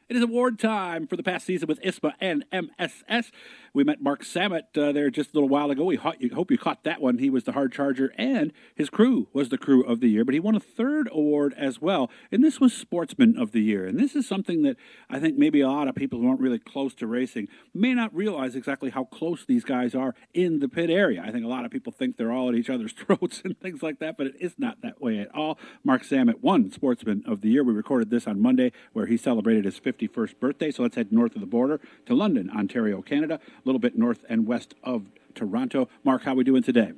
It is award time for the past season with ISMA and MSS. We met Mark Sammut there just a little while ago. We hope you caught that one. He was the hard charger, and his crew was the crew of the year. But he won a third award as well, and this was Sportsman of the Year. And this is something that I think maybe a lot of people who aren't really close to racing may not realize exactly how close these guys are in the pit area. I think a lot of people think they're all at each other's throats and things like that, but it is not that way at all. Mark Sammut won Sportsman of the Year. We recorded this on Monday, where he celebrated his 51st birthday. So let's head north of the border to London, Ontario, Canada, a little bit north and west of Toronto. Mark, how are we doing today?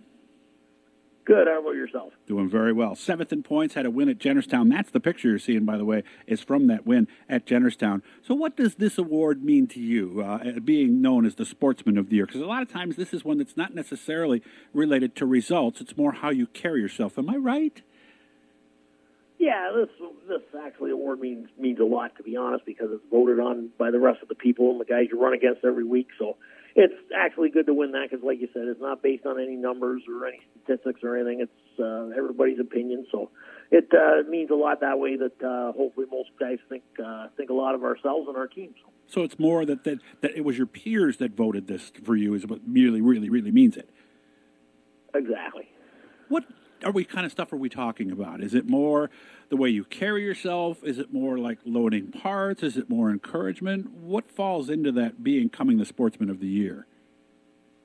Good. How about yourself? Doing very well. Seventh in points, had a win at Jennerstown. That's the picture you're seeing, by the way, is from that win at Jennerstown. So what does this award mean to you, being known as the Sportsman of the Year? Because a lot of times this is one that's not necessarily related to results. It's more how you carry yourself. Am I right? Yeah, this actually award means a lot, to be honest, because it's voted on by the rest of the people and the guys you run against every week. So it's actually good to win that because, like you said, it's not based on any numbers or any statistics or anything. It's everybody's opinion. So it means a lot that way that hopefully most guys think a lot of ourselves and our teams. So it's more that it was your peers that voted this for you is what really means it. Exactly. What kind of stuff are we talking about? Is it more the way you carry yourself? Is it more like loading parts? Is it more encouragement? What falls into that coming the Sportsman of the Year?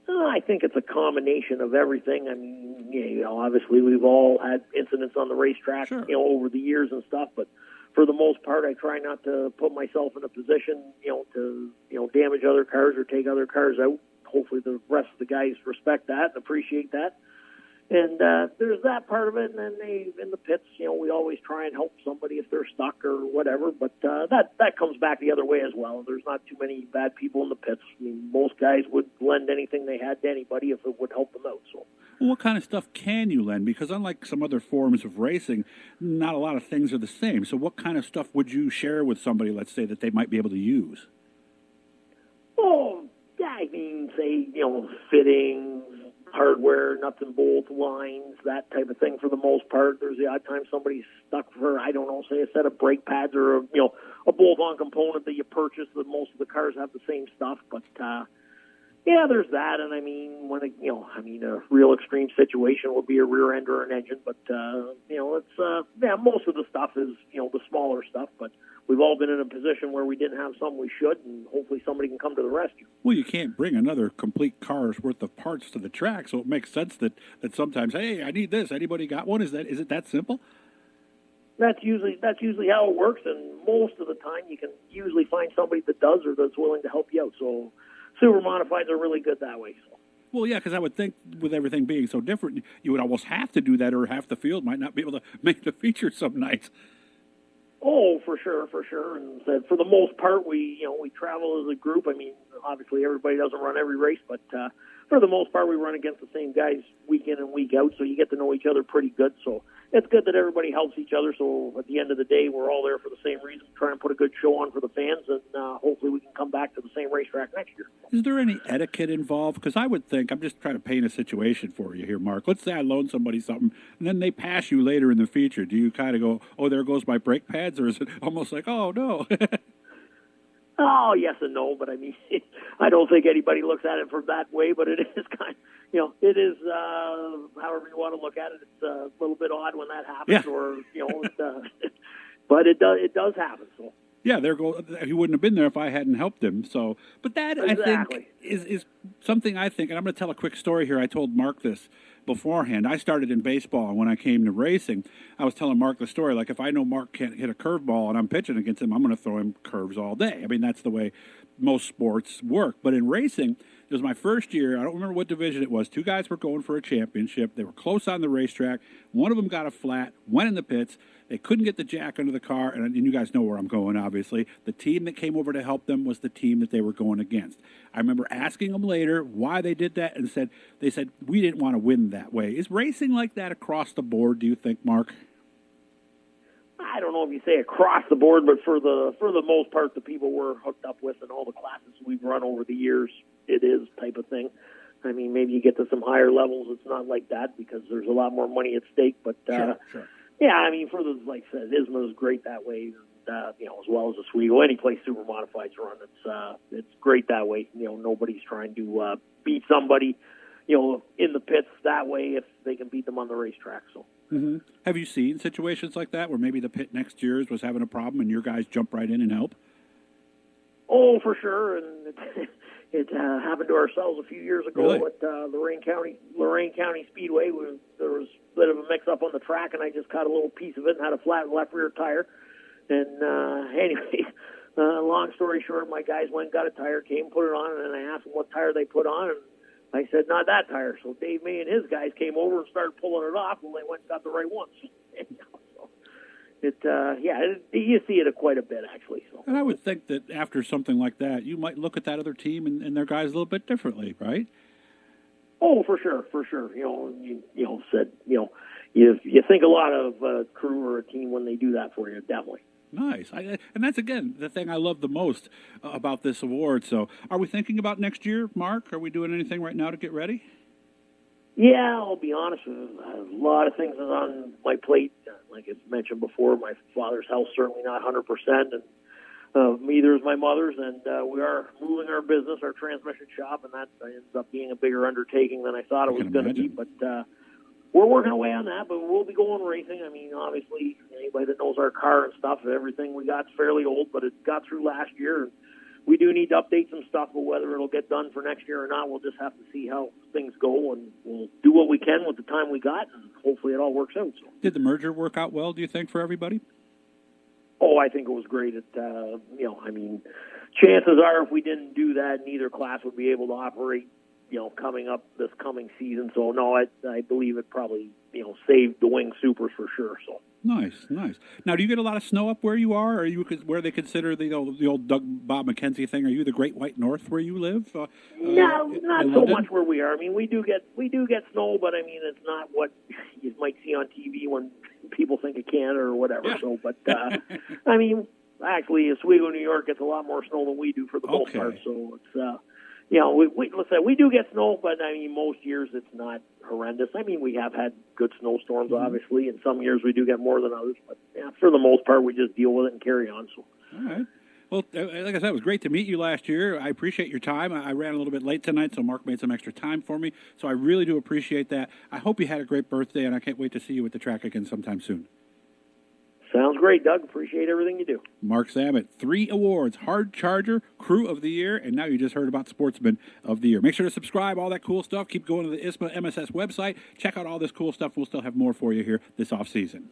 I think it's a combination of everything. I mean, obviously we've all had incidents on the racetrack, sure, over the years and stuff, but for the most part, I try not to put myself in a position, to damage other cars or take other cars out. Hopefully the rest of the guys respect that and appreciate that. And there's that part of it, and then in the pits, we always try and help somebody if they're stuck or whatever, but that comes back the other way as well. There's not too many bad people in the pits. I mean, most guys would lend anything they had to anybody if it would help them out. So, well, what kind of stuff can you lend? Because unlike some other forms of racing, not a lot of things are the same. So what kind of stuff would you share with somebody, let's say, that they might be able to use? Oh, yeah, I mean, say, fittings, hardware, nuts and bolts, lines, that type of thing for the most part. There's the odd time somebody's stuck for, I don't know, say a set of brake pads or, a bolt-on component that you purchase that most of the cars have the same stuff. But, yeah, there's that. And, I mean, a real extreme situation would be a rear end or an engine. But, most of the stuff is, the smaller stuff. But we've all been in a position where we didn't have some we should, and hopefully somebody can come to the rescue. Well, you can't bring another complete car's worth of parts to the track, so it makes sense that sometimes, hey, I need this. Anybody got one? Is it that simple? That's usually how it works, and most of the time you can usually find somebody that does or that's willing to help you out. So super modifieds are really good that way. So. Well, yeah, because I would think with everything being so different, you would almost have to do that, or half the field might not be able to make the feature some nights. Oh, for sure. And for the most part, we travel as a group. I mean, obviously everybody doesn't run every race, but for the most part, we run against the same guys week in and week out, so you get to know each other pretty good. So it's good that everybody helps each other. So at the end of the day, we're all there for the same reason, trying to put a good show on for the fans, and hopefully we can come back to the same racetrack next year. Is there any etiquette involved? Because I would think, I'm just trying to paint a situation for you here, Mark. Let's say I loan somebody something, and then they pass you later in the feature. Do you kind of go, oh, there goes my brake pads, or is it almost like, oh, no? Oh, yes and no, but I mean, I don't think anybody looks at it from that way, but it is kind of, it is, however you want to look at it, it's a little bit odd when that happens, yeah. Or, but it does happen, so. Yeah, he wouldn't have been there if I hadn't helped him. So, but that exactly. I think is something I think, and I'm going to tell a quick story here. I told Mark this beforehand. I started in baseball, and when I came to racing, I was telling Mark the story. Like, if I know Mark can't hit a curveball and I'm pitching against him, I'm going to throw him curves all day. I mean, that's the way most sports work. But in racing, it was my first year. I don't remember what division it was. Two guys were going for a championship. They were close on the racetrack. One of them got a flat, went in the pits. They couldn't get the jack under the car, and you guys know where I'm going, obviously. The team that came over to help them was the team that they were going against. I remember asking them later why they did that, and they said, we didn't want to win that way. Is racing like that across the board, do you think, Mark? I don't know if you say across the board, but for the most part, the people we're hooked up with and all the classes we've run over the years, it is type of thing. I mean, maybe you get to some higher levels, it's not like that because there's a lot more money at stake, but... Sure. Yeah, I mean, like I said, ISMA is great that way. as well as Oswego, any place super modifieds run, it's great that way. Nobody's trying to beat somebody, in the pits that way if they can beat them on the racetrack. So. Mm-hmm. Have you seen situations like that where maybe the pit next year's was having a problem and your guys jump right in and help? Oh, for sure, and it happened to ourselves a few years ago really? At Lorain County Speedway. There was a bit of a mix-up on the track, and I just caught a little piece of it and had a flat left rear tire. And anyway, long story short, my guys went and got a tire, came, put it on, and I asked them what tire they put on, and I said, not that tire. So Dave May and his guys came over and started pulling it off, and they went and got the right one. You see it quite a bit, actually. So. And I would think that after something like that, you might look at that other team and their guys a little bit differently, right? Oh, for sure. You think a lot of a crew or a team when they do that for you, definitely. Nice. And that's, again, the thing I love the most about this award. So are we thinking about next year, Mark? Are we doing anything right now to get ready? Yeah, I'll be honest with you. A lot of things is on my plate. Like I mentioned before, my father's health certainly not 100%, and neither is my mother's. And we are moving our business, our transmission shop, and that ends up being a bigger undertaking than I thought it was going to be. But we're working away on that, but we'll be going racing. I mean, obviously, anybody that knows our car and stuff, everything we got's fairly old, but it got through last year. And we do need to update some stuff, but whether it'll get done for next year or not, we'll just have to see how things go, and we'll do what we can with the time we got, and hopefully it all works out. So. Did the merger work out well, do you think, for everybody? Oh, I think it was great. Chances are if we didn't do that, neither class would be able to operate, coming up this coming season. So, no, I believe it probably, saved the Wing Supers for sure. So. Nice. Now, do you get a lot of snow up where you are? Are you where they consider the old Bob McKenzie thing? Are you the Great White North where you live? No, not so much where we are. I mean, we do get snow, but I mean, it's not what you might see on TV when people think of Canada or whatever. Yeah. So, but I mean, actually, Oswego, New York gets a lot more snow than we do for the most part. So it's we do get snow, but I mean, most years it's not horrendous. I mean, we have had good snowstorms, obviously, and some years we do get more than others. But for the most part, we just deal with it and carry on. So. All right. Well, like I said, it was great to meet you last year. I appreciate your time. I ran a little bit late tonight, so Mark made some extra time for me. So I really do appreciate that. I hope you had a great birthday, and I can't wait to see you at the track again sometime soon. Sounds great, Doug. Appreciate everything you do. Mark Sammut, 3 awards, Hard Charger, Crew of the Year, and now you just heard about Sportsman of the Year. Make sure to subscribe, all that cool stuff. Keep going to the ISMA MSS website. Check out all this cool stuff. We'll still have more for you here this off season.